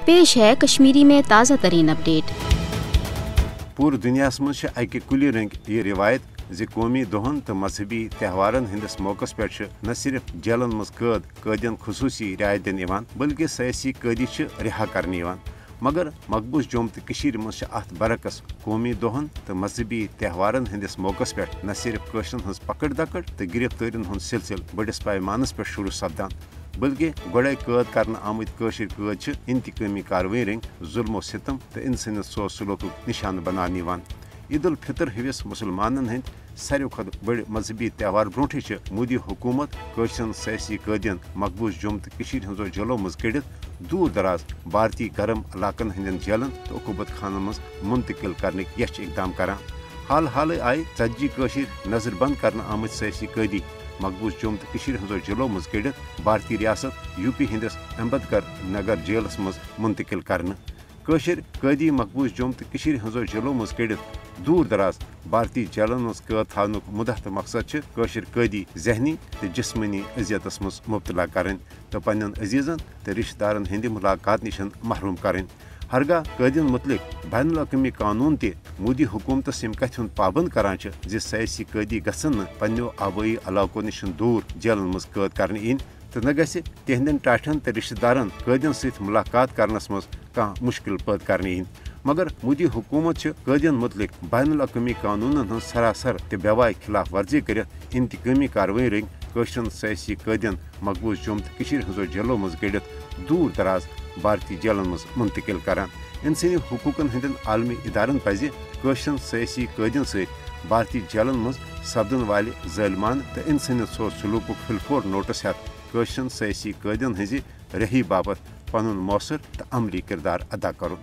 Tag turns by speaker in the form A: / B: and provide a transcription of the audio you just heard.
A: पेश है कश्मीरी में ताज़ा तरीन अपडेट।
B: पूरे दुनिया मज अकि कुलि रंग यह रिवायत ज़ कौमी दोहन तो मजहबी त्यौहारन हंदिस मौकस पे न सिर्फ जेलन मज कैदियन खसूसी रियायत दिन बल्कि सयासी कैदी रिहा करने मगर मकबूज जोम तो मज अत बरकस कौमी दोहन तो मजहबी त्यौहारन हंदिस मौकस पे न सिर्फ कशरन हज पकड़ दकड़ तो गिरफ्तारियन हूं सिलसिल बड़िस पैमानस पे शुरू सपदान बल्कि गोड़े कैद कर आमद कैद इंतकामी कार्रवाई रंग जुल्म सितम तो इंसानियत सो सलूक निशान बनान। ईद उल फितर हविस मुसलमानन हंद सारे खुद बड़ मजहबी त्यौहार ब्रोटे मोदी हुकूमत कशरन सयासी कैदियन मकबूज जुम तो हजो जेलों मज कड़ित दूर दराज भारतीय गर्म इलाकन हंदन जेलन तो उकूबत खानन मज मुंतकिल करने यश इकदाम करान। हाल हाल आय 40 नजरबंद कर आमद सयासी कैदी मकबूज जुम तो हजो जेलों मज कड़ित भारतीय रियासत यूपी हंदिस अम्बेडकर नगर जेलस मज मुंतकिल करने। कैदी मकबूज जुम तो हजो जेलों मज कड़ित दूर दराज भारतीय जेलन मज कैद थानुक मुद्दा तो मकसद कैदी जहनी तो जिस्मनी अजियतस मज मुब्तला करें तो पन्न अजीजन तो रिश्तेदारन हंद मुलाकात निश महरूम करें। हरगा कैदियन मुतलिक बैनुल अक़वामी कानून ते मोदी हुकूमत यम कथ पाबंद करान सयासी कैदी गसन पन्नो आबाई इलाकों निश दूर जेलन मज कैद करने इन तो न गि तिहंदन टाठन तो रिश्तेदारन कैदियन सत मुलाकात करनस मज कह मुश्किल पैद करने इन मगर मोदी हुकूमत कैदियन मुतलिक बैनुल अक़वामी कानूनन हज सरासर तो बेवाय खिलाफ वर्जी कर इंतकामी कार्रवाई रंग कशरन सयासी कैदियन मकबूज जुम तो हजो जेलों मज गड़ित दूर दराज भारतीय जेलन मज मुंतकिल करान। इंसानी हुकूकन हंदन आलमी इदारन पज कशरन सयासी कैदियन सत भारतीय जेलन मज सपदन वाले ज़ालिमान तो इंसानियत सो सलूक फिलफोर नोटिस हेत कशरन सयासी कैदियन हज रही बाबत पनुन मौसर तो अमली किरदार अदा करुन।